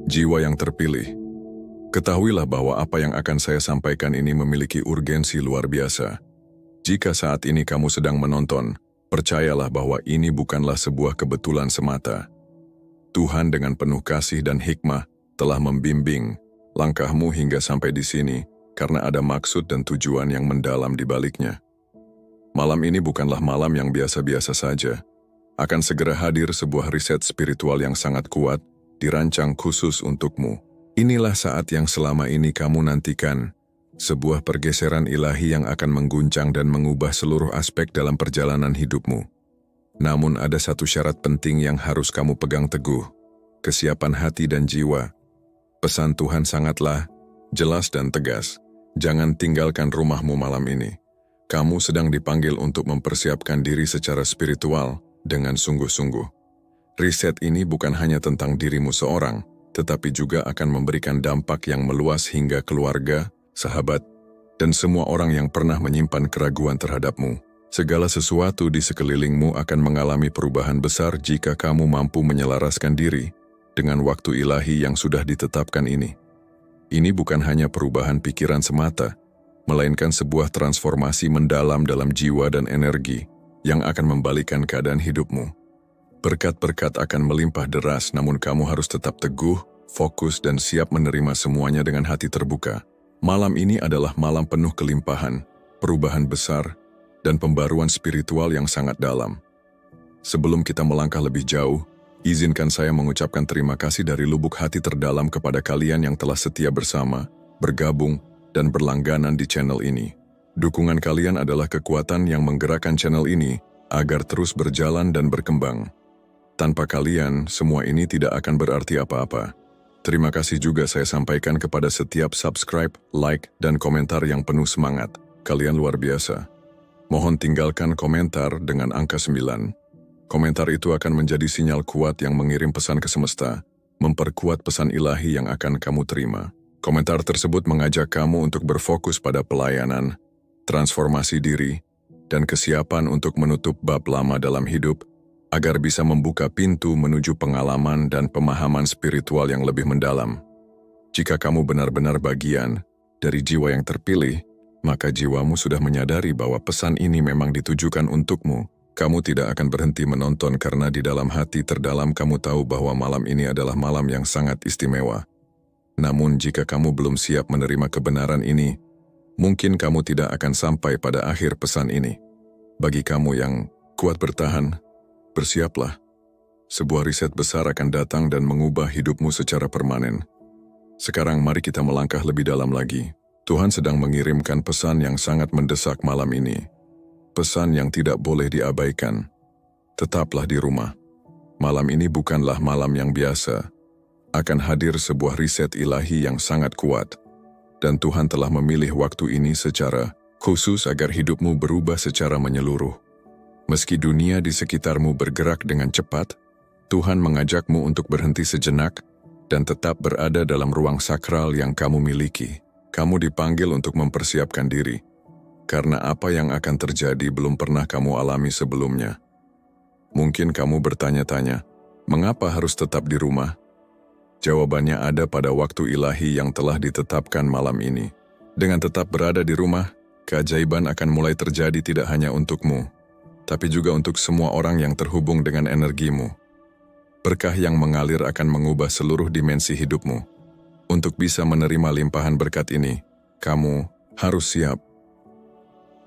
Jiwa yang terpilih. Ketahuilah bahwa apa yang akan saya sampaikan ini memiliki urgensi luar biasa. Jika saat ini kamu sedang menonton, percayalah bahwa ini bukanlah sebuah kebetulan semata. Tuhan dengan penuh kasih dan hikmah telah membimbing langkahmu hingga sampai di sini karena ada maksud dan tujuan yang mendalam di baliknya. Malam ini bukanlah malam yang biasa-biasa saja. Akan segera hadir sebuah riset spiritual yang sangat kuat, dirancang khusus untukmu. Inilah saat yang selama ini kamu nantikan, sebuah pergeseran ilahi yang akan mengguncang dan mengubah seluruh aspek dalam perjalanan hidupmu. Namun ada satu syarat penting yang harus kamu pegang teguh, kesiapan hati dan jiwa. Pesan Tuhan sangatlah jelas dan tegas. Jangan tinggalkan rumahmu malam ini. Kamu sedang dipanggil untuk mempersiapkan diri secara spiritual dengan sungguh-sungguh. Riset ini bukan hanya tentang dirimu seorang, tetapi juga akan memberikan dampak yang meluas hingga keluarga, sahabat, dan semua orang yang pernah menyimpan keraguan terhadapmu. Segala sesuatu di sekelilingmu akan mengalami perubahan besar jika kamu mampu menyelaraskan diri dengan waktu ilahi yang sudah ditetapkan ini. Ini bukan hanya perubahan pikiran semata, melainkan sebuah transformasi mendalam dalam jiwa dan energi yang akan membalikkan keadaan hidupmu. Berkat-berkat akan melimpah deras, namun kamu harus tetap teguh, fokus, dan siap menerima semuanya dengan hati terbuka. Malam ini adalah malam penuh kelimpahan, perubahan besar, dan pembaruan spiritual yang sangat dalam. Sebelum kita melangkah lebih jauh, izinkan saya mengucapkan terima kasih dari lubuk hati terdalam kepada kalian yang telah setia bersama, bergabung, dan berlangganan di channel ini. Dukungan kalian adalah kekuatan yang menggerakkan channel ini agar terus berjalan dan berkembang. Tanpa kalian, semua ini tidak akan berarti apa-apa. Terima kasih juga saya sampaikan kepada setiap subscribe, like, dan komentar yang penuh semangat. Kalian luar biasa. Mohon tinggalkan komentar dengan angka 9. Komentar itu akan menjadi sinyal kuat yang mengirim pesan ke semesta, memperkuat pesan ilahi yang akan kamu terima. Komentar tersebut mengajak kamu untuk berfokus pada pelayanan, transformasi diri, dan kesiapan untuk menutup bab lama dalam hidup, agar bisa membuka pintu menuju pengalaman dan pemahaman spiritual yang lebih mendalam. Jika kamu benar-benar bagian dari jiwa yang terpilih, maka jiwamu sudah menyadari bahwa pesan ini memang ditujukan untukmu. Kamu tidak akan berhenti menonton karena di dalam hati terdalam kamu tahu bahwa malam ini adalah malam yang sangat istimewa. Namun jika kamu belum siap menerima kebenaran ini, mungkin kamu tidak akan sampai pada akhir pesan ini. Bagi kamu yang kuat bertahan, bersiaplah. Sebuah riset besar akan datang dan mengubah hidupmu secara permanen. Sekarang mari kita melangkah lebih dalam lagi. Tuhan sedang mengirimkan pesan yang sangat mendesak malam ini. Pesan yang tidak boleh diabaikan. Tetaplah di rumah. Malam ini bukanlah malam yang biasa. Akan hadir sebuah riset ilahi yang sangat kuat. Dan Tuhan telah memilih waktu ini secara khusus agar hidupmu berubah secara menyeluruh. Meski dunia di sekitarmu bergerak dengan cepat, Tuhan mengajakmu untuk berhenti sejenak dan tetap berada dalam ruang sakral yang kamu miliki. Kamu dipanggil untuk mempersiapkan diri, karena apa yang akan terjadi belum pernah kamu alami sebelumnya. Mungkin kamu bertanya-tanya, mengapa harus tetap di rumah? Jawabannya ada pada waktu ilahi yang telah ditetapkan malam ini. Dengan tetap berada di rumah, keajaiban akan mulai terjadi tidak hanya untukmu, tapi juga untuk semua orang yang terhubung dengan energimu. Berkah yang mengalir akan mengubah seluruh dimensi hidupmu. Untuk bisa menerima limpahan berkat ini, kamu harus siap.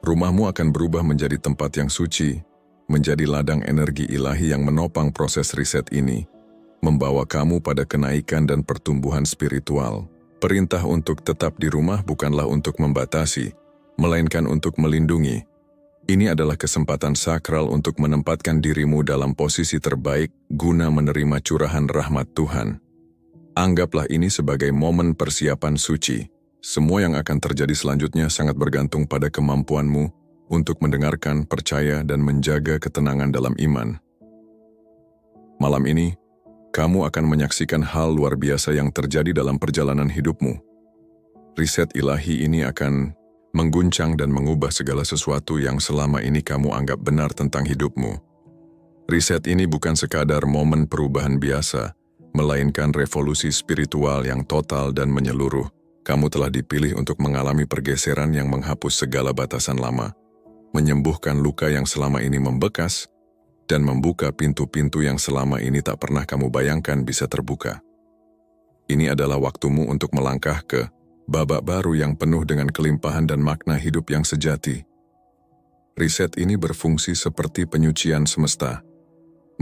Rumahmu akan berubah menjadi tempat yang suci, menjadi ladang energi ilahi yang menopang proses riset ini, membawa kamu pada kenaikan dan pertumbuhan spiritual. Perintah untuk tetap di rumah bukanlah untuk membatasi, melainkan untuk melindungi. Ini adalah kesempatan sakral untuk menempatkan dirimu dalam posisi terbaik guna menerima curahan rahmat Tuhan. Anggaplah ini sebagai momen persiapan suci. Semua yang akan terjadi selanjutnya sangat bergantung pada kemampuanmu untuk mendengarkan, percaya, dan menjaga ketenangan dalam iman. Malam ini, kamu akan menyaksikan hal luar biasa yang terjadi dalam perjalanan hidupmu. Riset ilahi ini akan mengguncang dan mengubah segala sesuatu yang selama ini kamu anggap benar tentang hidupmu. Riset ini bukan sekadar momen perubahan biasa, melainkan revolusi spiritual yang total dan menyeluruh. Kamu telah dipilih untuk mengalami pergeseran yang menghapus segala batasan lama, menyembuhkan luka yang selama ini membekas, dan membuka pintu-pintu yang selama ini tak pernah kamu bayangkan bisa terbuka. Ini adalah waktumu untuk melangkah ke babak baru yang penuh dengan kelimpahan dan makna hidup yang sejati. Riset ini berfungsi seperti penyucian semesta,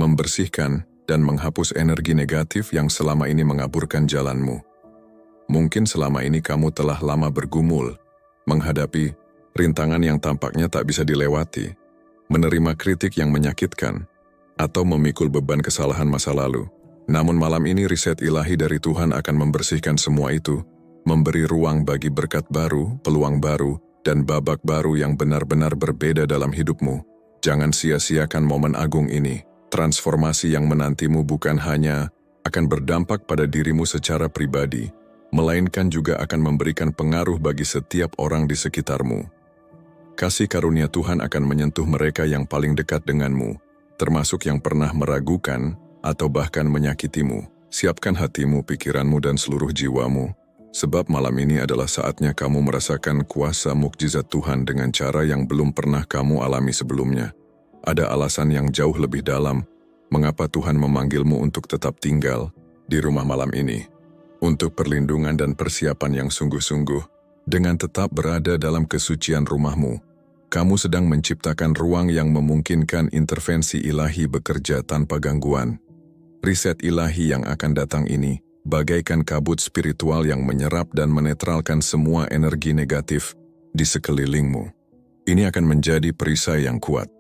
membersihkan dan menghapus energi negatif yang selama ini mengaburkan jalanmu. Mungkin selama ini kamu telah lama bergumul, menghadapi rintangan yang tampaknya tak bisa dilewati, menerima kritik yang menyakitkan, atau memikul beban kesalahan masa lalu. Namun malam ini riset ilahi dari Tuhan akan membersihkan semua itu, memberi ruang bagi berkat baru, peluang baru, dan babak baru yang benar-benar berbeda dalam hidupmu. Jangan sia-siakan momen agung ini. Transformasi yang menantimu bukan hanya akan berdampak pada dirimu secara pribadi, melainkan juga akan memberikan pengaruh bagi setiap orang di sekitarmu. Kasih karunia Tuhan akan menyentuh mereka yang paling dekat denganmu, termasuk yang pernah meragukan atau bahkan menyakitimu. Siapkan hatimu, pikiranmu, dan seluruh jiwamu, sebab malam ini adalah saatnya kamu merasakan kuasa mukjizat Tuhan dengan cara yang belum pernah kamu alami sebelumnya. Ada alasan yang jauh lebih dalam mengapa Tuhan memanggilmu untuk tetap tinggal di rumah malam ini. Untuk perlindungan dan persiapan yang sungguh-sungguh, dengan tetap berada dalam kesucian rumahmu, kamu sedang menciptakan ruang yang memungkinkan intervensi ilahi bekerja tanpa gangguan. Riset ilahi yang akan datang ini bagaikan kabut spiritual yang menyerap dan menetralkan semua energi negatif di sekelilingmu. Ini akan menjadi perisai yang kuat,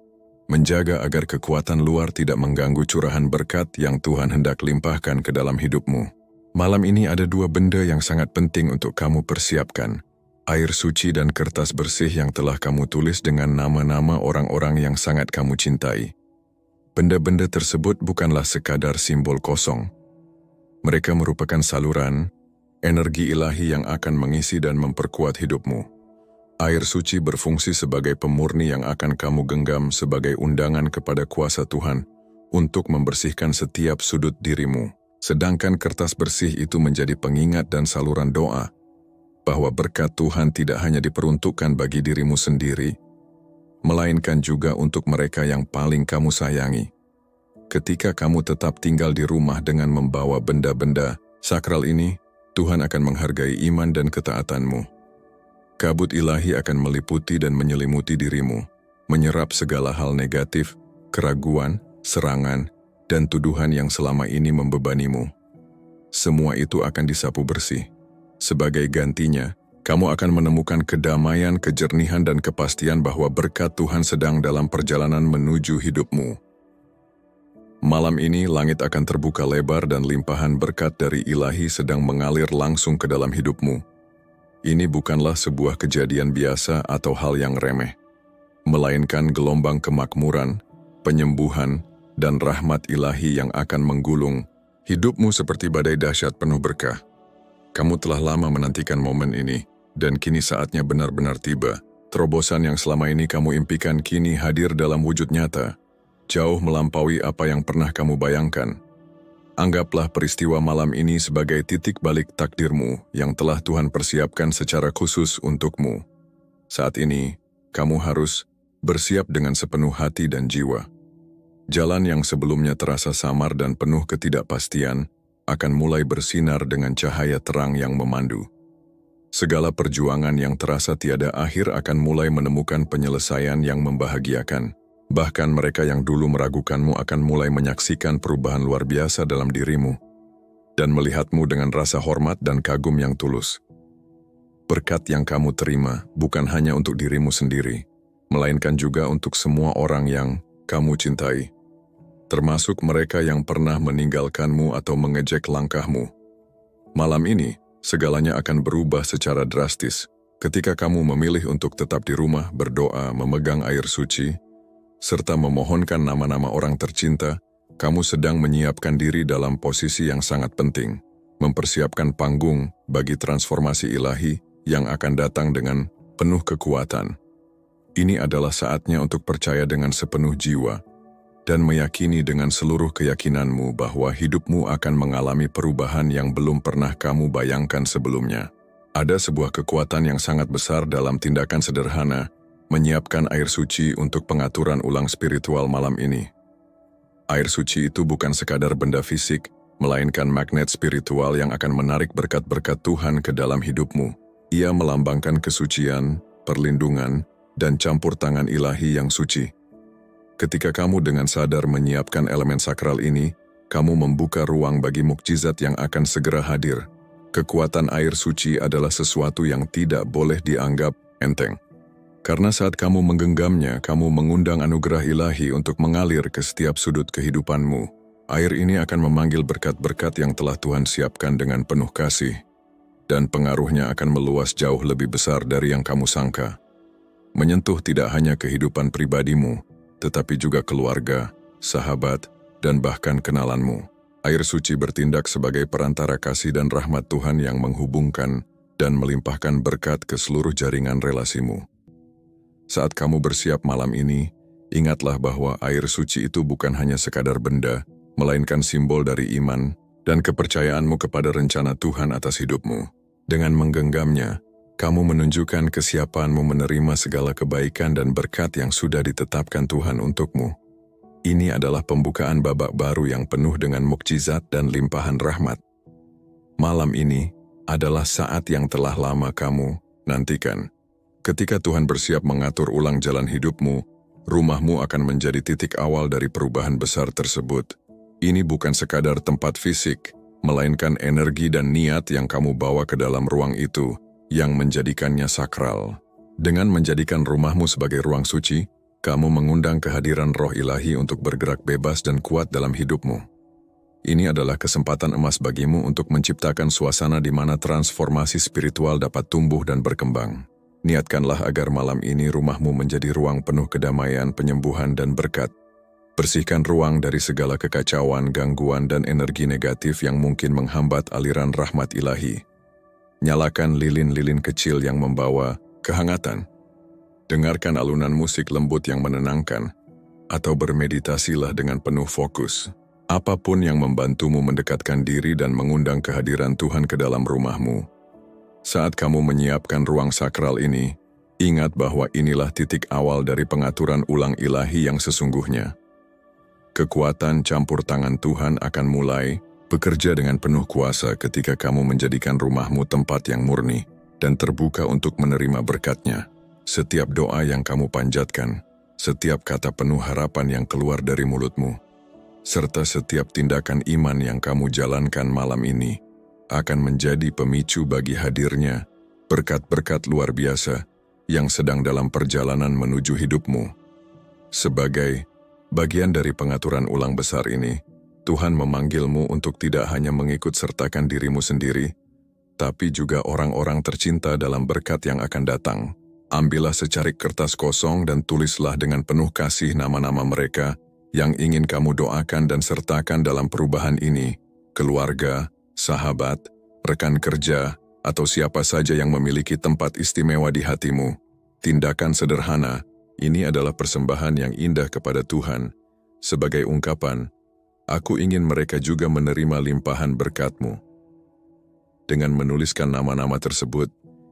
menjaga agar kekuatan luar tidak mengganggu curahan berkat yang Tuhan hendak limpahkan ke dalam hidupmu. Malam ini ada dua benda yang sangat penting untuk kamu persiapkan. Air suci dan kertas bersih yang telah kamu tulis dengan nama-nama orang-orang yang sangat kamu cintai. Benda-benda tersebut bukanlah sekadar simbol kosong. Mereka merupakan saluran, energi ilahi yang akan mengisi dan memperkuat hidupmu. Air suci berfungsi sebagai pemurni yang akan kamu genggam sebagai undangan kepada kuasa Tuhan untuk membersihkan setiap sudut dirimu. Sedangkan kertas bersih itu menjadi pengingat dan saluran doa, bahwa berkat Tuhan tidak hanya diperuntukkan bagi dirimu sendiri, melainkan juga untuk mereka yang paling kamu sayangi. Ketika kamu tetap tinggal di rumah dengan membawa benda-benda sakral ini, Tuhan akan menghargai iman dan ketaatanmu. Kabut ilahi akan meliputi dan menyelimuti dirimu, menyerap segala hal negatif, keraguan, serangan, dan tuduhan yang selama ini membebanimu. Semua itu akan disapu bersih. Sebagai gantinya, kamu akan menemukan kedamaian, kejernihan, dan kepastian bahwa berkat Tuhan sedang dalam perjalanan menuju hidupmu. Malam ini, langit akan terbuka lebar dan limpahan berkat dari ilahi sedang mengalir langsung ke dalam hidupmu. Ini bukanlah sebuah kejadian biasa atau hal yang remeh, melainkan gelombang kemakmuran, penyembuhan, dan rahmat ilahi yang akan menggulung hidupmu seperti badai dahsyat penuh berkah. Kamu telah lama menantikan momen ini, dan kini saatnya benar-benar tiba. Terobosan yang selama ini kamu impikan kini hadir dalam wujud nyata, jauh melampaui apa yang pernah kamu bayangkan. Anggaplah peristiwa malam ini sebagai titik balik takdirmu yang telah Tuhan persiapkan secara khusus untukmu. Saat ini, kamu harus bersiap dengan sepenuh hati dan jiwa. Jalan yang sebelumnya terasa samar dan penuh ketidakpastian akan mulai bersinar dengan cahaya terang yang memandu. Segala perjuangan yang terasa tiada akhir akan mulai menemukan penyelesaian yang membahagiakan. Bahkan mereka yang dulu meragukanmu akan mulai menyaksikan perubahan luar biasa dalam dirimu dan melihatmu dengan rasa hormat dan kagum yang tulus. Berkat yang kamu terima bukan hanya untuk dirimu sendiri, melainkan juga untuk semua orang yang kamu cintai, termasuk mereka yang pernah meninggalkanmu atau mengejek langkahmu. Malam ini, segalanya akan berubah secara drastis ketika kamu memilih untuk tetap di rumah, berdoa, memegang air suci, serta memohonkan nama-nama orang tercinta. Kamu sedang menyiapkan diri dalam posisi yang sangat penting, mempersiapkan panggung bagi transformasi ilahi yang akan datang dengan penuh kekuatan. Ini adalah saatnya untuk percaya dengan sepenuh jiwa dan meyakini dengan seluruh keyakinanmu bahwa hidupmu akan mengalami perubahan yang belum pernah kamu bayangkan sebelumnya. Ada sebuah kekuatan yang sangat besar dalam tindakan sederhana, menyiapkan air suci untuk pengaturan ulang spiritual malam ini. Air suci itu bukan sekadar benda fisik, melainkan magnet spiritual yang akan menarik berkat-berkat Tuhan ke dalam hidupmu. Ia melambangkan kesucian, perlindungan, dan campur tangan ilahi yang suci. Ketika kamu dengan sadar menyiapkan elemen sakral ini, kamu membuka ruang bagi mukjizat yang akan segera hadir. Kekuatan air suci adalah sesuatu yang tidak boleh dianggap enteng. Karena saat kamu menggenggamnya, kamu mengundang anugerah ilahi untuk mengalir ke setiap sudut kehidupanmu. Air ini akan memanggil berkat-berkat yang telah Tuhan siapkan dengan penuh kasih, dan pengaruhnya akan meluas jauh lebih besar dari yang kamu sangka. Menyentuh tidak hanya kehidupan pribadimu, tetapi juga keluarga, sahabat, dan bahkan kenalanmu. Air suci bertindak sebagai perantara kasih dan rahmat Tuhan yang menghubungkan dan melimpahkan berkat ke seluruh jaringan relasimu. Saat kamu bersiap malam ini, ingatlah bahwa air suci itu bukan hanya sekadar benda, melainkan simbol dari iman dan kepercayaanmu kepada rencana Tuhan atas hidupmu. Dengan menggenggamnya, kamu menunjukkan kesiapanmu menerima segala kebaikan dan berkat yang sudah ditetapkan Tuhan untukmu. Ini adalah pembukaan babak baru yang penuh dengan mukjizat dan limpahan rahmat. Malam ini adalah saat yang telah lama kamu nantikan. Ketika Tuhan bersiap mengatur ulang jalan hidupmu, rumahmu akan menjadi titik awal dari perubahan besar tersebut. Ini bukan sekadar tempat fisik, melainkan energi dan niat yang kamu bawa ke dalam ruang itu, yang menjadikannya sakral. Dengan menjadikan rumahmu sebagai ruang suci, kamu mengundang kehadiran roh ilahi untuk bergerak bebas dan kuat dalam hidupmu. Ini adalah kesempatan emas bagimu untuk menciptakan suasana di mana transformasi spiritual dapat tumbuh dan berkembang. Niatkanlah agar malam ini rumahmu menjadi ruang penuh kedamaian, penyembuhan, dan berkat. Bersihkan ruang dari segala kekacauan, gangguan, dan energi negatif yang mungkin menghambat aliran rahmat ilahi. Nyalakan lilin-lilin kecil yang membawa kehangatan. Dengarkan alunan musik lembut yang menenangkan, atau bermeditasilah dengan penuh fokus. Apapun yang membantumu mendekatkan diri dan mengundang kehadiran Tuhan ke dalam rumahmu. Saat kamu menyiapkan ruang sakral ini, ingat bahwa inilah titik awal dari pengaturan ulang ilahi yang sesungguhnya. Kekuatan campur tangan Tuhan akan mulai bekerja dengan penuh kuasa ketika kamu menjadikan rumahmu tempat yang murni dan terbuka untuk menerima berkat-Nya. Setiap doa yang kamu panjatkan, setiap kata penuh harapan yang keluar dari mulutmu, serta setiap tindakan iman yang kamu jalankan malam ini akan menjadi pemicu bagi hadirnya berkat-berkat luar biasa yang sedang dalam perjalanan menuju hidupmu. Sebagai bagian dari pengaturan ulang besar ini, Tuhan memanggilmu untuk tidak hanya mengikut sertakan dirimu sendiri, tapi juga orang-orang tercinta dalam berkat yang akan datang. Ambillah secarik kertas kosong dan tulislah dengan penuh kasih nama-nama mereka yang ingin kamu doakan dan sertakan dalam perubahan ini. Keluarga, sahabat, rekan kerja, atau siapa saja yang memiliki tempat istimewa di hatimu. Tindakan sederhana, ini adalah persembahan yang indah kepada Tuhan. Sebagai ungkapan, aku ingin mereka juga menerima limpahan berkat-Mu. Dengan menuliskan nama-nama tersebut,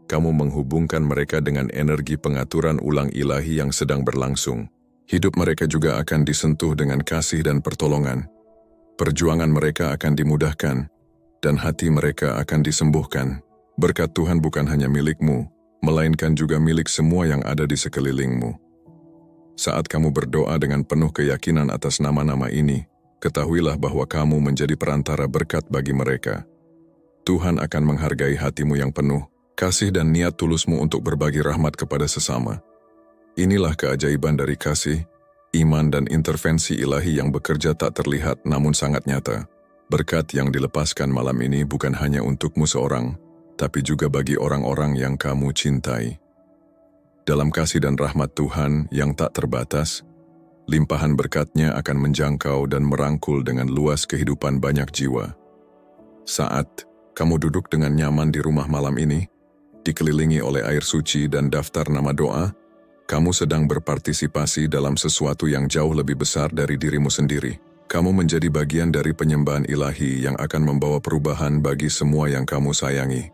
kamu menghubungkan mereka dengan energi pengaturan ulang ilahi yang sedang berlangsung. Hidup mereka juga akan disentuh dengan kasih dan pertolongan. Perjuangan mereka akan dimudahkan, dan hati mereka akan disembuhkan. Berkat Tuhan bukan hanya milikmu, melainkan juga milik semua yang ada di sekelilingmu. Saat kamu berdoa dengan penuh keyakinan atas nama-nama ini, ketahuilah bahwa kamu menjadi perantara berkat bagi mereka. Tuhan akan menghargai hatimu yang penuh, kasih dan niat tulusmu untuk berbagi rahmat kepada sesama. Inilah keajaiban dari kasih, iman dan intervensi ilahi yang bekerja tak terlihat namun sangat nyata. Berkat yang dilepaskan malam ini bukan hanya untukmu seorang, tapi juga bagi orang-orang yang kamu cintai. Dalam kasih dan rahmat Tuhan yang tak terbatas, limpahan berkat-Nya akan menjangkau dan merangkul dengan luas kehidupan banyak jiwa. Saat kamu duduk dengan nyaman di rumah malam ini, dikelilingi oleh air suci dan daftar nama doa, Kamu sedang berpartisipasi dalam sesuatu yang jauh lebih besar dari dirimu sendiri. Kamu menjadi bagian dari penyembahan ilahi yang akan membawa perubahan bagi semua yang kamu sayangi.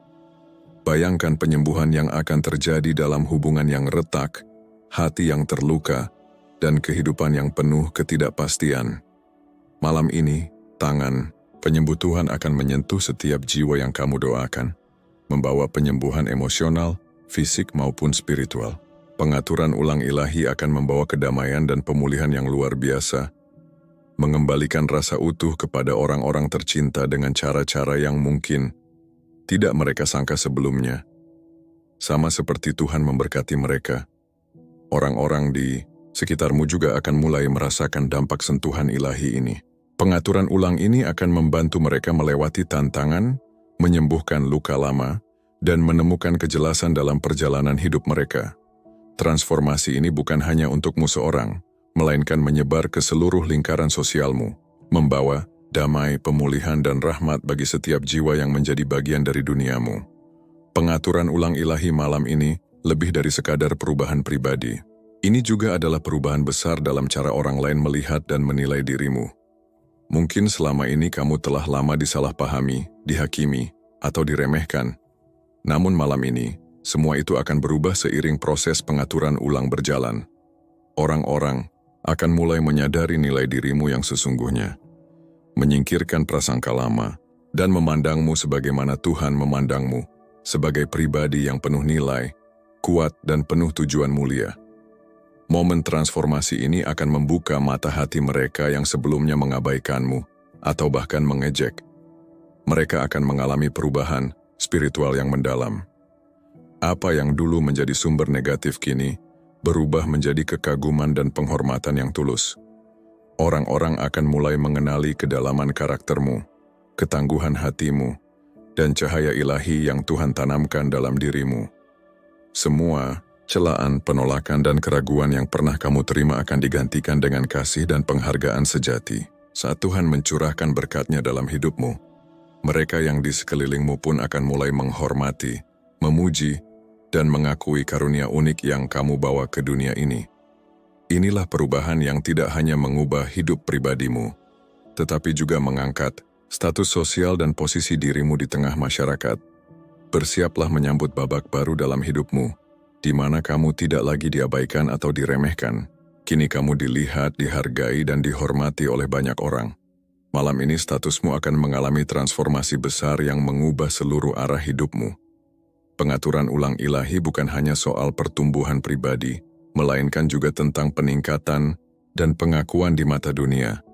Bayangkan penyembuhan yang akan terjadi dalam hubungan yang retak, hati yang terluka, dan kehidupan yang penuh ketidakpastian. Malam ini, tangan penyembuh Tuhan akan menyentuh setiap jiwa yang kamu doakan, membawa penyembuhan emosional, fisik maupun spiritual. Pengaturan ulang ilahi akan membawa kedamaian dan pemulihan yang luar biasa, mengembalikan rasa utuh kepada orang-orang tercinta dengan cara-cara yang mungkin tidak mereka sangka sebelumnya. Sama seperti Tuhan memberkati mereka, orang-orang di sekitarmu juga akan mulai merasakan dampak sentuhan ilahi ini. Pengaturan ulang ini akan membantu mereka melewati tantangan, menyembuhkan luka lama, dan menemukan kejelasan dalam perjalanan hidup mereka. Transformasi ini bukan hanya untukmu seorang, melainkan menyebar ke seluruh lingkaran sosialmu, membawa damai, pemulihan, dan rahmat bagi setiap jiwa yang menjadi bagian dari duniamu. Pengaturan ulang ilahi malam ini lebih dari sekadar perubahan pribadi. Ini juga adalah perubahan besar dalam cara orang lain melihat dan menilai dirimu. Mungkin selama ini kamu telah lama disalahpahami, dihakimi, atau diremehkan. Namun malam ini, semua itu akan berubah seiring proses pengaturan ulang berjalan. Orang-orang akan mulai menyadari nilai dirimu yang sesungguhnya, menyingkirkan prasangka lama, dan memandangmu sebagaimana Tuhan memandangmu, sebagai pribadi yang penuh nilai, kuat, dan penuh tujuan mulia. Momen transformasi ini akan membuka mata hati mereka yang sebelumnya mengabaikanmu, atau bahkan mengejek. Mereka akan mengalami perubahan spiritual yang mendalam. Apa yang dulu menjadi sumber negatif kini berubah menjadi kekaguman dan penghormatan yang tulus. Orang-orang akan mulai mengenali kedalaman karaktermu, ketangguhan hatimu, dan cahaya ilahi yang Tuhan tanamkan dalam dirimu. Semua celaan, penolakan, dan keraguan yang pernah kamu terima akan digantikan dengan kasih dan penghargaan sejati. Saat Tuhan mencurahkan berkat-Nya dalam hidupmu, mereka yang di sekelilingmu pun akan mulai menghormati, memuji, dan mengakui karunia unik yang kamu bawa ke dunia ini. Inilah perubahan yang tidak hanya mengubah hidup pribadimu, tetapi juga mengangkat status sosial dan posisi dirimu di tengah masyarakat. Bersiaplah menyambut babak baru dalam hidupmu, di mana kamu tidak lagi diabaikan atau diremehkan. Kini kamu dilihat, dihargai, dan dihormati oleh banyak orang. Malam ini statusmu akan mengalami transformasi besar yang mengubah seluruh arah hidupmu. Pengaturan ulang ilahi bukan hanya soal pertumbuhan pribadi, melainkan juga tentang peningkatan dan pengakuan di mata dunia.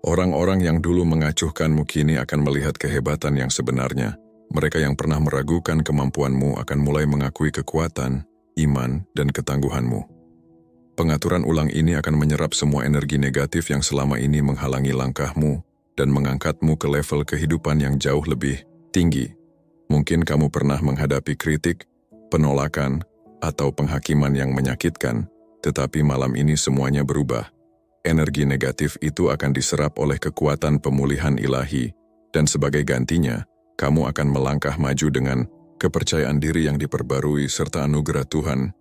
Orang-orang yang dulu mengacuhkanmu kini akan melihat kehebatan yang sebenarnya. Mereka yang pernah meragukan kemampuanmu akan mulai mengakui kekuatan, iman, dan ketangguhanmu. Pengaturan ulang ini akan menyerap semua energi negatif yang selama ini menghalangi langkahmu dan mengangkatmu ke level kehidupan yang jauh lebih tinggi. Mungkin kamu pernah menghadapi kritik, penolakan, atau penghakiman yang menyakitkan, tetapi malam ini semuanya berubah. Energi negatif itu akan diserap oleh kekuatan pemulihan ilahi, dan sebagai gantinya, kamu akan melangkah maju dengan kepercayaan diri yang diperbarui serta anugerah Tuhan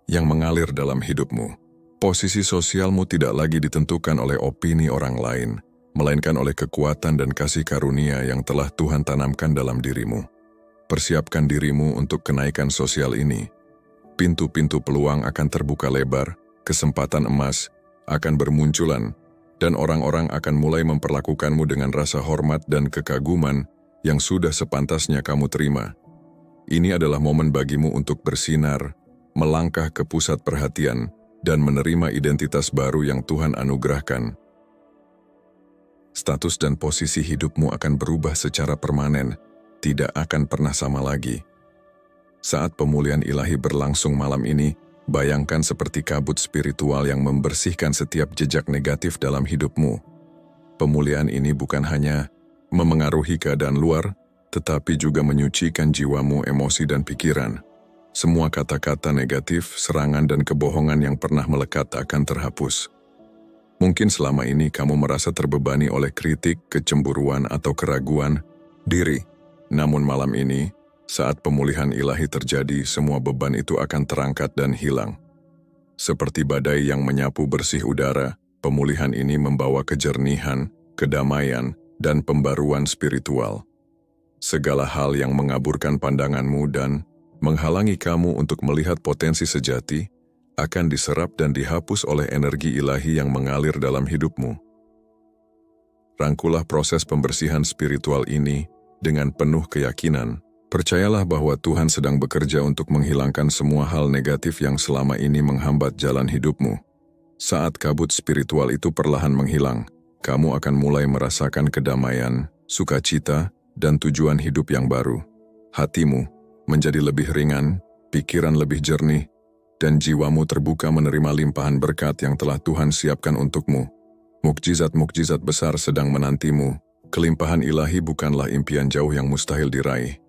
yang mengalir dalam hidupmu. Posisi sosialmu tidak lagi ditentukan oleh opini orang lain, melainkan oleh kekuatan dan kasih karunia yang telah Tuhan tanamkan dalam dirimu. Persiapkan dirimu untuk kenaikan sosial ini. Pintu-pintu peluang akan terbuka lebar, kesempatan emas akan bermunculan, dan orang-orang akan mulai memperlakukanmu dengan rasa hormat dan kekaguman yang sudah sepantasnya kamu terima. Ini adalah momen bagimu untuk bersinar, melangkah ke pusat perhatian, dan menerima identitas baru yang Tuhan anugerahkan. Status dan posisi hidupmu akan berubah secara permanen, tidak akan pernah sama lagi. Saat pemulihan ilahi berlangsung malam ini, bayangkan seperti kabut spiritual yang membersihkan setiap jejak negatif dalam hidupmu. Pemulihan ini bukan hanya memengaruhi keadaan luar, tetapi juga menyucikan jiwamu, emosi, dan pikiran. Semua kata-kata negatif, serangan, dan kebohongan yang pernah melekat akan terhapus. Mungkin selama ini kamu merasa terbebani oleh kritik, kecemburuan, atau keraguan diri. Namun malam ini, saat pemulihan ilahi terjadi, semua beban itu akan terangkat dan hilang. Seperti badai yang menyapu bersih udara, pemulihan ini membawa kejernihan, kedamaian, dan pembaruan spiritual. Segala hal yang mengaburkan pandanganmu dan menghalangi kamu untuk melihat potensi sejati akan diserap dan dihapus oleh energi ilahi yang mengalir dalam hidupmu. Rangkulah proses pembersihan spiritual ini dengan penuh keyakinan. Percayalah bahwa Tuhan sedang bekerja untuk menghilangkan semua hal negatif yang selama ini menghambat jalan hidupmu. Saat kabut spiritual itu perlahan menghilang, kamu akan mulai merasakan kedamaian, sukacita, dan tujuan hidup yang baru. Hatimu menjadi lebih ringan, pikiran lebih jernih, dan jiwamu terbuka menerima limpahan berkat yang telah Tuhan siapkan untukmu. Mukjizat-mukjizat besar sedang menantimu. Kelimpahan ilahi bukanlah impian jauh yang mustahil diraih.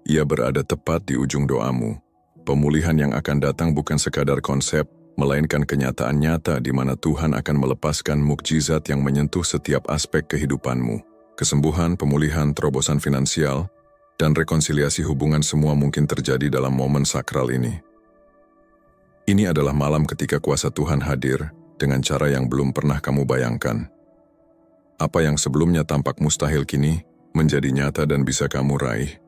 Ia berada tepat di ujung doamu. Pemulihan yang akan datang bukan sekadar konsep, melainkan kenyataan nyata di mana Tuhan akan melepaskan mukjizat yang menyentuh setiap aspek kehidupanmu. Kesembuhan, pemulihan, terobosan finansial, dan rekonsiliasi hubungan semua mungkin terjadi dalam momen sakral ini. Ini adalah malam ketika kuasa Tuhan hadir dengan cara yang belum pernah kamu bayangkan. Apa yang sebelumnya tampak mustahil kini menjadi nyata dan bisa kamu raih.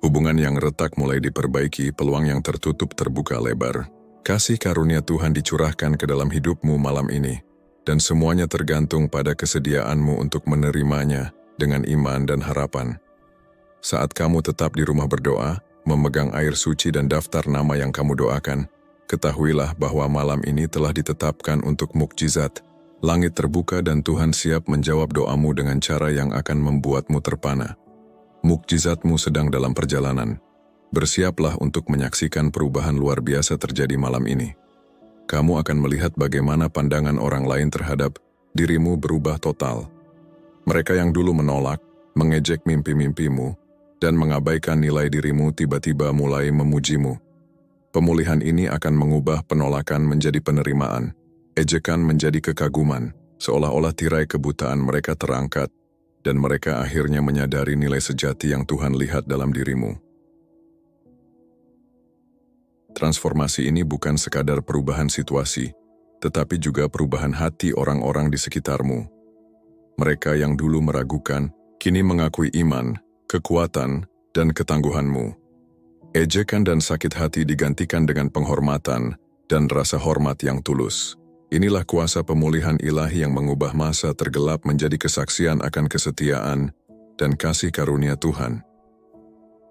Hubungan yang retak mulai diperbaiki, peluang yang tertutup terbuka lebar. Kasih karunia Tuhan dicurahkan ke dalam hidupmu malam ini, dan semuanya tergantung pada kesediaanmu untuk menerimanya dengan iman dan harapan. Saat kamu tetap di rumah berdoa, memegang air suci dan daftar nama yang kamu doakan, ketahuilah bahwa malam ini telah ditetapkan untuk mukjizat. Langit terbuka dan Tuhan siap menjawab doamu dengan cara yang akan membuatmu terpana. Mukjizatmu sedang dalam perjalanan. Bersiaplah untuk menyaksikan perubahan luar biasa terjadi malam ini. Kamu akan melihat bagaimana pandangan orang lain terhadap dirimu berubah total. Mereka yang dulu menolak, mengejek mimpi-mimpimu, dan mengabaikan nilai dirimu tiba-tiba mulai memujimu. Pemulihan ini akan mengubah penolakan menjadi penerimaan, ejekan menjadi kekaguman, seolah-olah tirai kebutaan mereka terangkat, dan mereka akhirnya menyadari nilai sejati yang Tuhan lihat dalam dirimu. Transformasi ini bukan sekadar perubahan situasi, tetapi juga perubahan hati orang-orang di sekitarmu. Mereka yang dulu meragukan, kini mengakui iman, kekuatan, dan ketangguhanmu. Ejekan dan sakit hati digantikan dengan penghormatan dan rasa hormat yang tulus. Inilah kuasa pemulihan ilahi yang mengubah masa tergelap menjadi kesaksian akan kesetiaan dan kasih karunia Tuhan.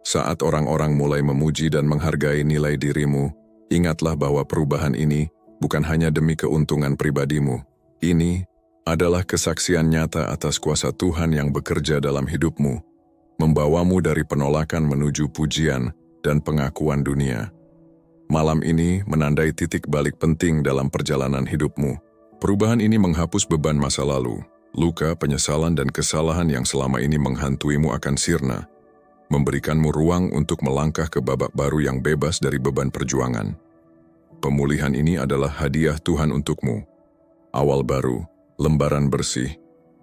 Saat orang-orang mulai memuji dan menghargai nilai dirimu, ingatlah bahwa perubahan ini bukan hanya demi keuntungan pribadimu. Ini adalah kesaksian nyata atas kuasa Tuhan yang bekerja dalam hidupmu, membawamu dari penolakan menuju pujian dan pengakuan dunia. Malam ini menandai titik balik penting dalam perjalanan hidupmu. Perubahan ini menghapus beban masa lalu, luka, penyesalan, dan kesalahan yang selama ini menghantuimu akan sirna, memberikanmu ruang untuk melangkah ke babak baru yang bebas dari beban perjuangan. Pemulihan ini adalah hadiah Tuhan untukmu. Awal baru, lembaran bersih,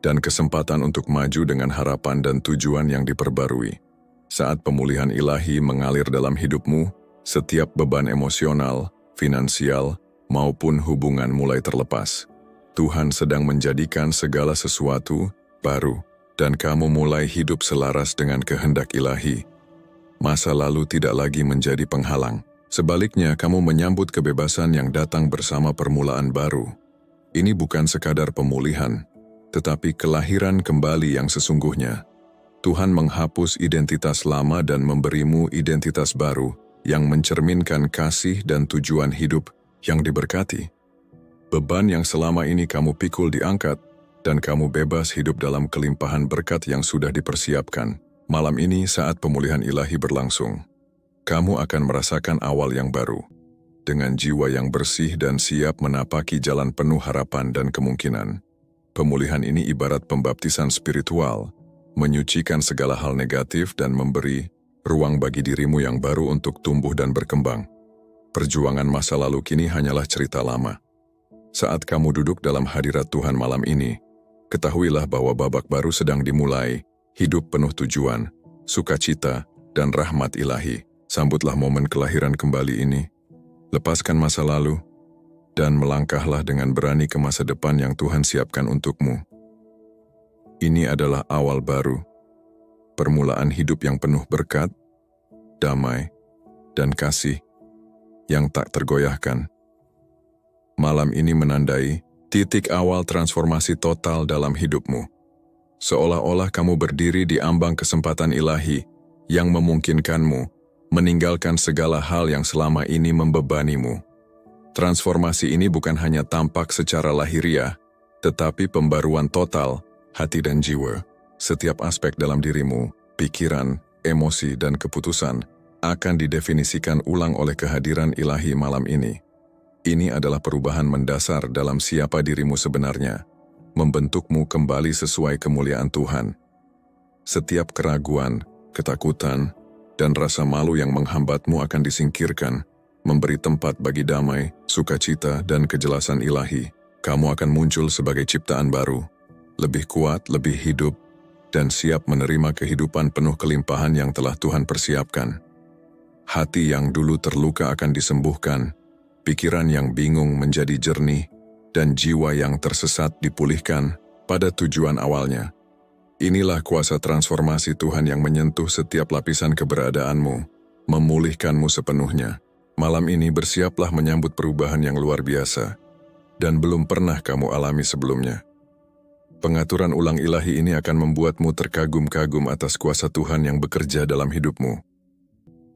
dan kesempatan untuk maju dengan harapan dan tujuan yang diperbarui. Saat pemulihan ilahi mengalir dalam hidupmu, setiap beban emosional, finansial, maupun hubungan mulai terlepas. Tuhan sedang menjadikan segala sesuatu baru, dan kamu mulai hidup selaras dengan kehendak ilahi. Masa lalu tidak lagi menjadi penghalang. Sebaliknya, kamu menyambut kebebasan yang datang bersama permulaan baru. Ini bukan sekadar pemulihan, tetapi kelahiran kembali yang sesungguhnya. Tuhan menghapus identitas lama dan memberimu identitas baru, yang mencerminkan kasih dan tujuan hidup yang diberkati. Beban yang selama ini kamu pikul diangkat, dan kamu bebas hidup dalam kelimpahan berkat yang sudah dipersiapkan. Malam ini saat pemulihan ilahi berlangsung, kamu akan merasakan awal yang baru, dengan jiwa yang bersih dan siap menapaki jalan penuh harapan dan kemungkinan. Pemulihan ini ibarat pembaptisan spiritual, menyucikan segala hal negatif dan memberi ruang bagi dirimu yang baru untuk tumbuh dan berkembang. Perjuangan masa lalu kini hanyalah cerita lama. Saat kamu duduk dalam hadirat Tuhan malam ini, ketahuilah bahwa babak baru sedang dimulai, hidup penuh tujuan, sukacita, dan rahmat ilahi. Sambutlah momen kelahiran kembali ini. Lepaskan masa lalu, dan melangkahlah dengan berani ke masa depan yang Tuhan siapkan untukmu. Ini adalah awal baru, permulaan hidup yang penuh berkat, damai, dan kasih yang tak tergoyahkan. Malam ini menandai titik awal transformasi total dalam hidupmu. Seolah-olah kamu berdiri di ambang kesempatan ilahi yang memungkinkanmu meninggalkan segala hal yang selama ini membebanimu. Transformasi ini bukan hanya tampak secara lahiriah, tetapi pembaruan total hati dan jiwa. Setiap aspek dalam dirimu, pikiran, emosi, dan keputusan akan didefinisikan ulang oleh kehadiran ilahi malam ini. Ini adalah perubahan mendasar dalam siapa dirimu sebenarnya, membentukmu kembali sesuai kemuliaan Tuhan. Setiap keraguan, ketakutan, dan rasa malu yang menghambatmu akan disingkirkan, memberi tempat bagi damai, sukacita, dan kejelasan ilahi. Kamu akan muncul sebagai ciptaan baru, lebih kuat, lebih hidup, dan siap menerima kehidupan penuh kelimpahan yang telah Tuhan persiapkan. Hati yang dulu terluka akan disembuhkan, pikiran yang bingung menjadi jernih, dan jiwa yang tersesat dipulihkan pada tujuan awalnya. Inilah kuasa transformasi Tuhan yang menyentuh setiap lapisan keberadaanmu, memulihkanmu sepenuhnya. Malam ini bersiaplah menyambut perubahan yang luar biasa, dan belum pernah kamu alami sebelumnya. Pengaturan ulang ilahi ini akan membuatmu terkagum-kagum atas kuasa Tuhan yang bekerja dalam hidupmu.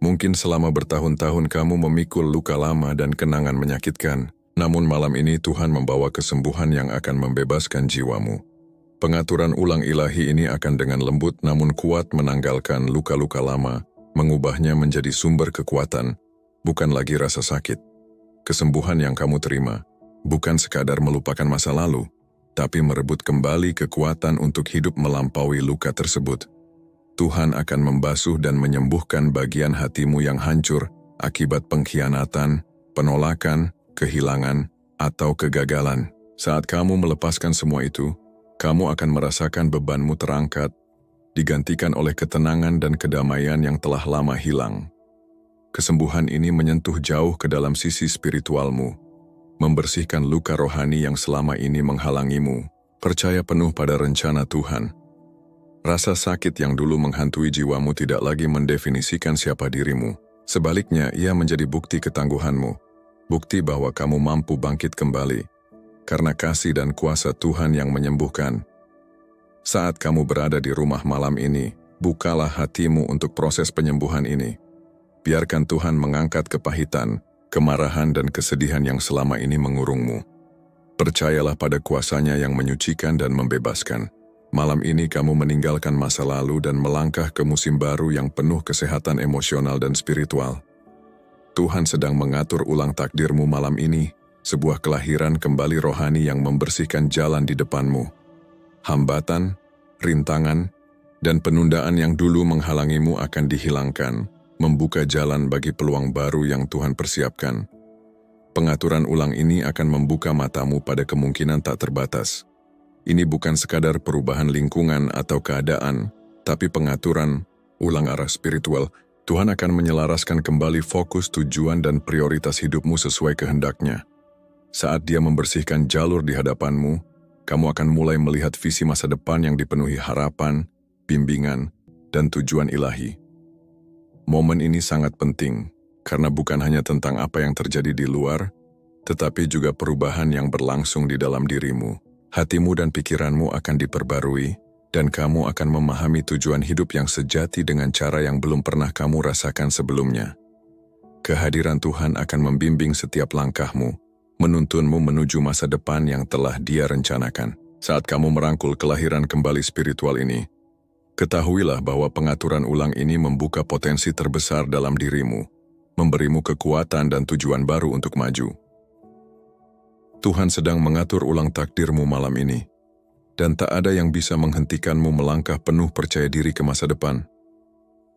Mungkin selama bertahun-tahun kamu memikul luka lama dan kenangan menyakitkan, namun malam ini Tuhan membawa kesembuhan yang akan membebaskan jiwamu. Pengaturan ulang ilahi ini akan dengan lembut namun kuat menanggalkan luka-luka lama, mengubahnya menjadi sumber kekuatan, bukan lagi rasa sakit. Kesembuhan yang kamu terima, bukan sekadar melupakan masa lalu, tapi merebut kembali kekuatan untuk hidup melampaui luka tersebut. Tuhan akan membasuh dan menyembuhkan bagian hatimu yang hancur akibat pengkhianatan, penolakan, kehilangan, atau kegagalan. Saat kamu melepaskan semua itu, kamu akan merasakan bebanmu terangkat, digantikan oleh ketenangan dan kedamaian yang telah lama hilang. Kesembuhan ini menyentuh jauh ke dalam sisi spiritualmu, membersihkan luka rohani yang selama ini menghalangimu. Percaya penuh pada rencana Tuhan. Rasa sakit yang dulu menghantui jiwamu tidak lagi mendefinisikan siapa dirimu. Sebaliknya, ia menjadi bukti ketangguhanmu. Bukti bahwa kamu mampu bangkit kembali, karena kasih dan kuasa Tuhan yang menyembuhkan. Saat kamu berada di rumah malam ini, bukalah hatimu untuk proses penyembuhan ini. Biarkan Tuhan mengangkat kepahitan, kemarahan dan kesedihan yang selama ini mengurungmu. Percayalah pada kuasanya yang menyucikan dan membebaskan. Malam ini kamu meninggalkan masa lalu dan melangkah ke musim baru yang penuh kesehatan emosional dan spiritual. Tuhan sedang mengatur ulang takdirmu malam ini, sebuah kelahiran kembali rohani yang membersihkan jalan di depanmu. Hambatan, rintangan, dan penundaan yang dulu menghalangimu akan dihilangkan, membuka jalan bagi peluang baru yang Tuhan persiapkan. Pengaturan ulang ini akan membuka matamu pada kemungkinan tak terbatas. Ini bukan sekadar perubahan lingkungan atau keadaan, tapi pengaturan ulang arah spiritual. Tuhan akan menyelaraskan kembali fokus, tujuan, dan prioritas hidupmu sesuai kehendaknya. Saat Dia membersihkan jalur di hadapanmu, kamu akan mulai melihat visi masa depan yang dipenuhi harapan, bimbingan, dan tujuan ilahi. Momen ini sangat penting, karena bukan hanya tentang apa yang terjadi di luar, tetapi juga perubahan yang berlangsung di dalam dirimu. Hatimu dan pikiranmu akan diperbarui, dan kamu akan memahami tujuan hidup yang sejati dengan cara yang belum pernah kamu rasakan sebelumnya. Kehadiran Tuhan akan membimbing setiap langkahmu, menuntunmu menuju masa depan yang telah Dia rencanakan. Saat kamu merangkul kelahiran kembali spiritual ini, ketahuilah bahwa pengaturan ulang ini membuka potensi terbesar dalam dirimu, memberimu kekuatan dan tujuan baru untuk maju. Tuhan sedang mengatur ulang takdirmu malam ini, dan tak ada yang bisa menghentikanmu melangkah penuh percaya diri ke masa depan.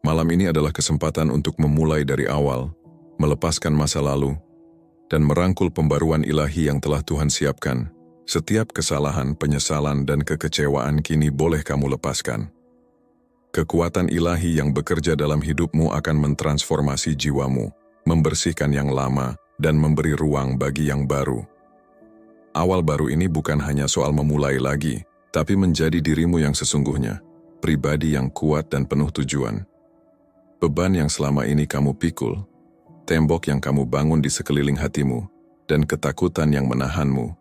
Malam ini adalah kesempatan untuk memulai dari awal, melepaskan masa lalu, dan merangkul pembaruan ilahi yang telah Tuhan siapkan. Setiap kesalahan, penyesalan, dan kekecewaan kini boleh kamu lepaskan. Kekuatan ilahi yang bekerja dalam hidupmu akan mentransformasi jiwamu, membersihkan yang lama, dan memberi ruang bagi yang baru. Awal baru ini bukan hanya soal memulai lagi, tapi menjadi dirimu yang sesungguhnya, pribadi yang kuat dan penuh tujuan. Beban yang selama ini kamu pikul, tembok yang kamu bangun di sekeliling hatimu, dan ketakutan yang menahanmu,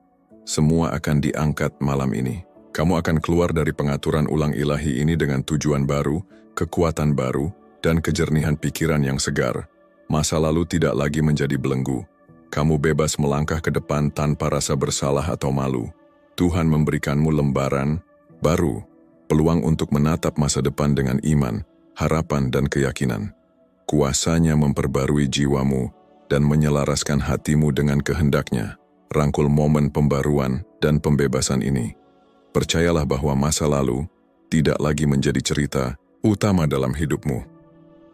semua akan diangkat malam ini. Kamu akan keluar dari pengaturan ulang ilahi ini dengan tujuan baru, kekuatan baru, dan kejernihan pikiran yang segar. Masa lalu tidak lagi menjadi belenggu. Kamu bebas melangkah ke depan tanpa rasa bersalah atau malu. Tuhan memberikanmu lembaran baru, peluang untuk menatap masa depan dengan iman, harapan, dan keyakinan. Kuasanya memperbarui jiwamu dan menyelaraskan hatimu dengan kehendaknya. Rangkul momen pembaruan dan pembebasan ini. Percayalah bahwa masa lalu tidak lagi menjadi cerita utama dalam hidupmu.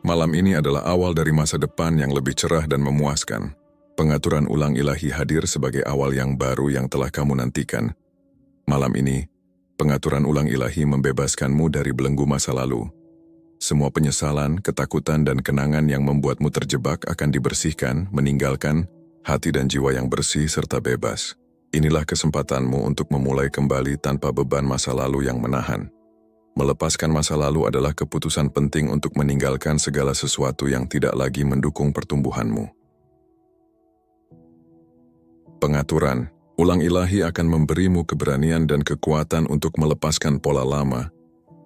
Malam ini adalah awal dari masa depan yang lebih cerah dan memuaskan. Pengaturan ulang ilahi hadir sebagai awal yang baru yang telah kamu nantikan. Malam ini, pengaturan ulang ilahi membebaskanmu dari belenggu masa lalu. Semua penyesalan, ketakutan, dan kenangan yang membuatmu terjebak akan dibersihkan, meninggalkan hati dan jiwa yang bersih serta bebas. Inilah kesempatanmu untuk memulai kembali tanpa beban masa lalu yang menahan. Melepaskan masa lalu adalah keputusan penting untuk meninggalkan segala sesuatu yang tidak lagi mendukung pertumbuhanmu. Pengaturan ulang ilahi akan memberimu keberanian dan kekuatan untuk melepaskan pola lama,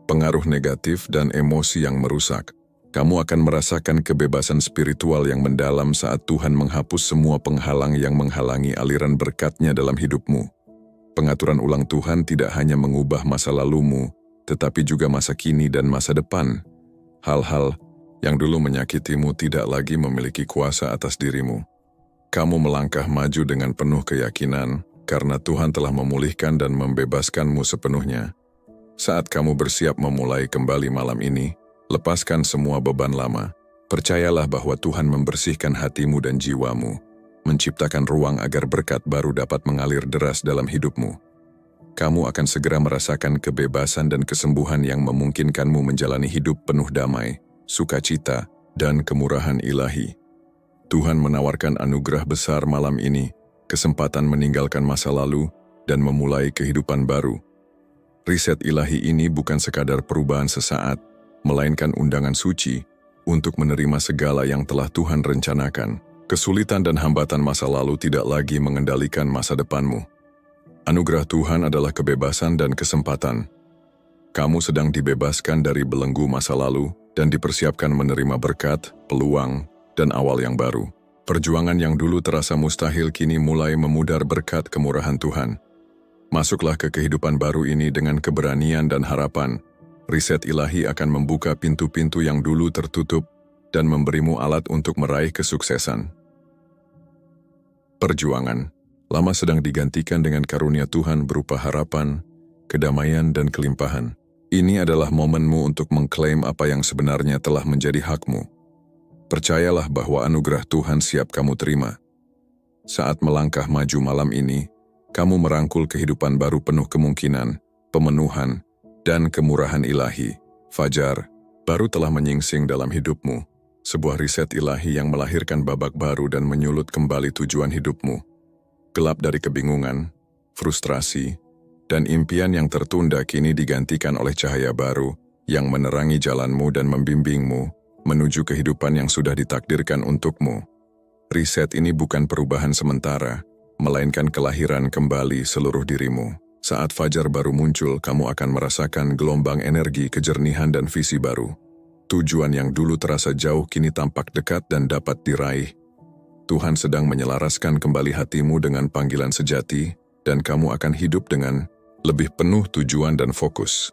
pengaruh negatif, dan emosi yang merusak. Kamu akan merasakan kebebasan spiritual yang mendalam saat Tuhan menghapus semua penghalang yang menghalangi aliran berkat-Nya dalam hidupmu. Pengaturan ulang Tuhan tidak hanya mengubah masa lalumu, tetapi juga masa kini dan masa depan. Hal-hal yang dulu menyakitimu tidak lagi memiliki kuasa atas dirimu. Kamu melangkah maju dengan penuh keyakinan karena Tuhan telah memulihkan dan membebaskanmu sepenuhnya. Saat kamu bersiap memulai kembali malam ini, lepaskan semua beban lama. Percayalah bahwa Tuhan membersihkan hatimu dan jiwamu, menciptakan ruang agar berkat baru dapat mengalir deras dalam hidupmu. Kamu akan segera merasakan kebebasan dan kesembuhan yang memungkinkanmu menjalani hidup penuh damai, sukacita, dan kemurahan ilahi. Tuhan menawarkan anugerah besar malam ini, kesempatan meninggalkan masa lalu dan memulai kehidupan baru. Riset ilahi ini bukan sekadar perubahan sesaat, melainkan undangan suci untuk menerima segala yang telah Tuhan rencanakan. Kesulitan dan hambatan masa lalu tidak lagi mengendalikan masa depanmu. Anugerah Tuhan adalah kebebasan dan kesempatan. Kamu sedang dibebaskan dari belenggu masa lalu dan dipersiapkan menerima berkat, peluang, dan awal yang baru. Perjuangan yang dulu terasa mustahil kini mulai memudar berkat kemurahan Tuhan. Masuklah ke kehidupan baru ini dengan keberanian dan harapan. Riset ilahi akan membuka pintu-pintu yang dulu tertutup dan memberimu alat untuk meraih kesuksesan. Perjuangan lama sedang digantikan dengan karunia Tuhan berupa harapan, kedamaian, dan kelimpahan. Ini adalah momenmu untuk mengklaim apa yang sebenarnya telah menjadi hakmu. Percayalah bahwa anugerah Tuhan siap kamu terima. Saat melangkah maju malam ini, kamu merangkul kehidupan baru penuh kemungkinan, pemenuhan, dan kemurahan ilahi. Fajar baru telah menyingsing dalam hidupmu, sebuah riset ilahi yang melahirkan babak baru dan menyulut kembali tujuan hidupmu. Gelap dari kebingungan, frustrasi, dan impian yang tertunda kini digantikan oleh cahaya baru yang menerangi jalanmu dan membimbingmu menuju kehidupan yang sudah ditakdirkan untukmu. Riset ini bukan perubahan sementara, melainkan kelahiran kembali seluruh dirimu. Saat fajar baru muncul, kamu akan merasakan gelombang energi, kejernihan, dan visi baru. Tujuan yang dulu terasa jauh kini tampak dekat dan dapat diraih. Tuhan sedang menyelaraskan kembali hatimu dengan panggilan sejati, dan kamu akan hidup dengan lebih penuh tujuan dan fokus.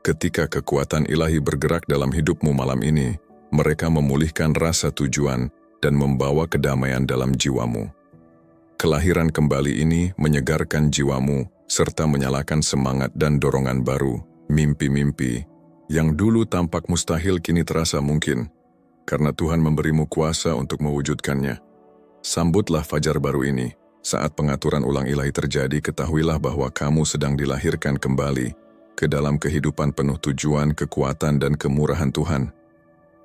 Ketika kekuatan ilahi bergerak dalam hidupmu malam ini, mereka memulihkan rasa tujuan dan membawa kedamaian dalam jiwamu. Kelahiran kembali ini menyegarkan jiwamu serta menyalakan semangat dan dorongan baru. Mimpi-mimpi yang dulu tampak mustahil kini terasa mungkin, karena Tuhan memberimu kuasa untuk mewujudkannya. Sambutlah fajar baru ini. Saat pengaturan ulang ilahi terjadi, ketahuilah bahwa kamu sedang dilahirkan kembali ke dalam kehidupan penuh tujuan, kekuatan, dan kemurahan Tuhan.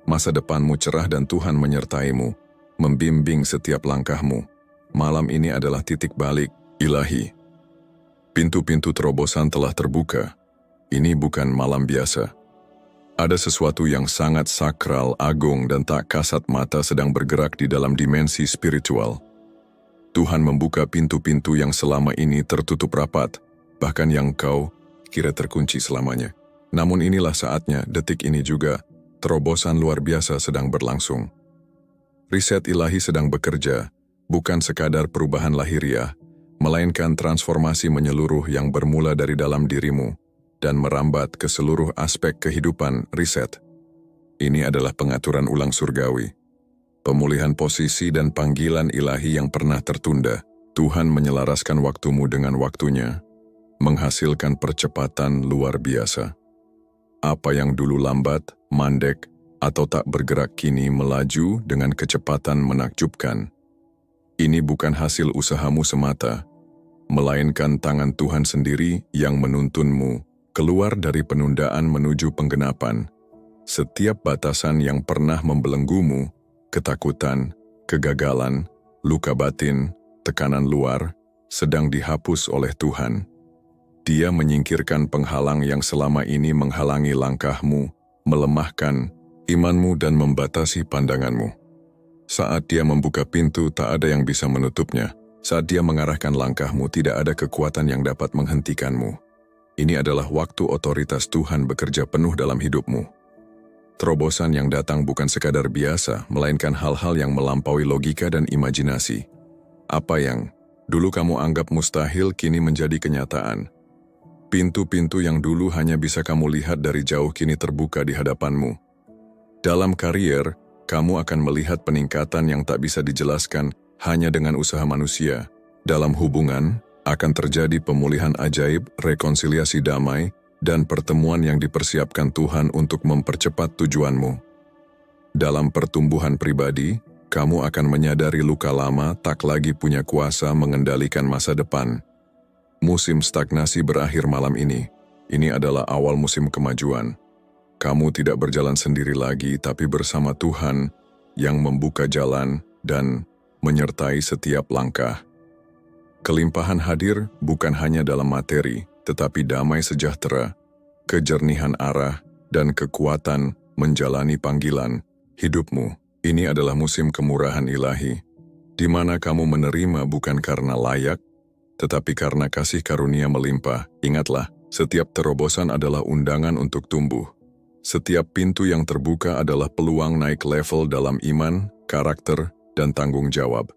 Masa depanmu cerah dan Tuhan menyertaimu. membimbing setiap langkahmu. Malam ini adalah titik balik ilahi. Pintu-pintu terobosan telah terbuka. Ini bukan malam biasa. Ada sesuatu yang sangat sakral, agung, dan tak kasat mata sedang bergerak di dalam dimensi spiritual. Tuhan membuka pintu-pintu yang selama ini tertutup rapat, bahkan yang kau kira terkunci selamanya. Namun inilah saatnya, detik ini juga, terobosan luar biasa sedang berlangsung. Riset ilahi sedang bekerja, bukan sekadar perubahan lahiriah, melainkan transformasi menyeluruh yang bermula dari dalam dirimu dan merambat ke seluruh aspek kehidupan. Riset ini adalah pengaturan ulang surgawi, pemulihan posisi dan panggilan ilahi yang pernah tertunda. Tuhan menyelaraskan waktumu dengan waktunya, menghasilkan percepatan luar biasa. Apa yang dulu lambat, mandek, atau tak bergerak kini melaju dengan kecepatan menakjubkan. Ini bukan hasil usahamu semata, melainkan tangan Tuhan sendiri yang menuntunmu keluar dari penundaan menuju penggenapan. Setiap batasan yang pernah membelenggumu, ketakutan, kegagalan, luka batin, tekanan luar, sedang dihapus oleh Tuhan. Dia menyingkirkan penghalang yang selama ini menghalangi langkahmu, melemahkan imanmu dan membatasi pandanganmu. Saat Dia membuka pintu, tak ada yang bisa menutupnya. Saat Dia mengarahkan langkahmu, tidak ada kekuatan yang dapat menghentikanmu. Ini adalah waktu otoritas Tuhan bekerja penuh dalam hidupmu. Terobosan yang datang bukan sekadar biasa, melainkan hal-hal yang melampaui logika dan imajinasi. Apa yang dulu kamu anggap mustahil kini menjadi kenyataan. Pintu-pintu yang dulu hanya bisa kamu lihat dari jauh kini terbuka di hadapanmu. Dalam karier, kamu akan melihat peningkatan yang tak bisa dijelaskan hanya dengan usaha manusia. Dalam hubungan, akan terjadi pemulihan ajaib, rekonsiliasi damai, dan pertemuan yang dipersiapkan Tuhan untuk mempercepat tujuanmu. Dalam pertumbuhan pribadi, kamu akan menyadari luka lama tak lagi punya kuasa mengendalikan masa depan. Musim stagnasi berakhir malam ini. Ini adalah awal musim kemajuan. Kamu tidak berjalan sendiri lagi, tapi bersama Tuhan yang membuka jalan dan menyertai setiap langkah. Kelimpahan hadir bukan hanya dalam materi, tetapi damai sejahtera, kejernihan arah, dan kekuatan menjalani panggilan hidupmu. Ini adalah musim kemurahan ilahi, di mana kamu menerima bukan karena layak, tetapi karena kasih karunia melimpah. Ingatlah, setiap terobosan adalah undangan untuk tumbuh. Setiap pintu yang terbuka adalah peluang naik level dalam iman, karakter, dan tanggung jawab.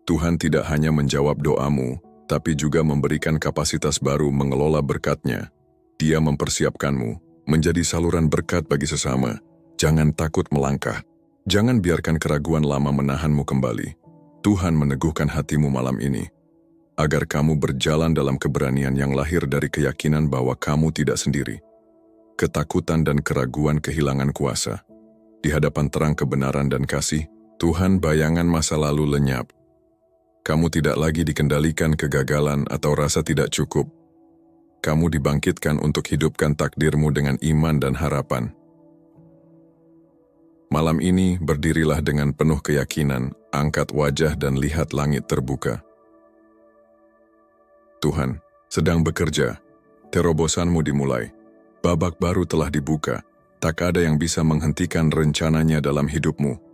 Tuhan tidak hanya menjawab doamu, tapi juga memberikan kapasitas baru mengelola berkat-Nya. Dia mempersiapkanmu menjadi saluran berkat bagi sesama. Jangan takut melangkah. Jangan biarkan keraguan lama menahanmu kembali. Tuhan meneguhkan hatimu malam ini, agar kamu berjalan dalam keberanian yang lahir dari keyakinan bahwa kamu tidak sendiri. Ketakutan dan keraguan kehilangan kuasa. Di hadapan terang kebenaran dan kasih, Tuhan bayangan masa lalu lenyap. Kamu tidak lagi dikendalikan kegagalan atau rasa tidak cukup. Kamu dibangkitkan untuk hidupkan takdirmu dengan iman dan harapan. Malam ini berdirilah dengan penuh keyakinan, angkat wajah dan lihat langit terbuka. Tuhan sedang bekerja, terobosanmu dimulai, babak baru telah dibuka, tak ada yang bisa menghentikan rencananya dalam hidupmu.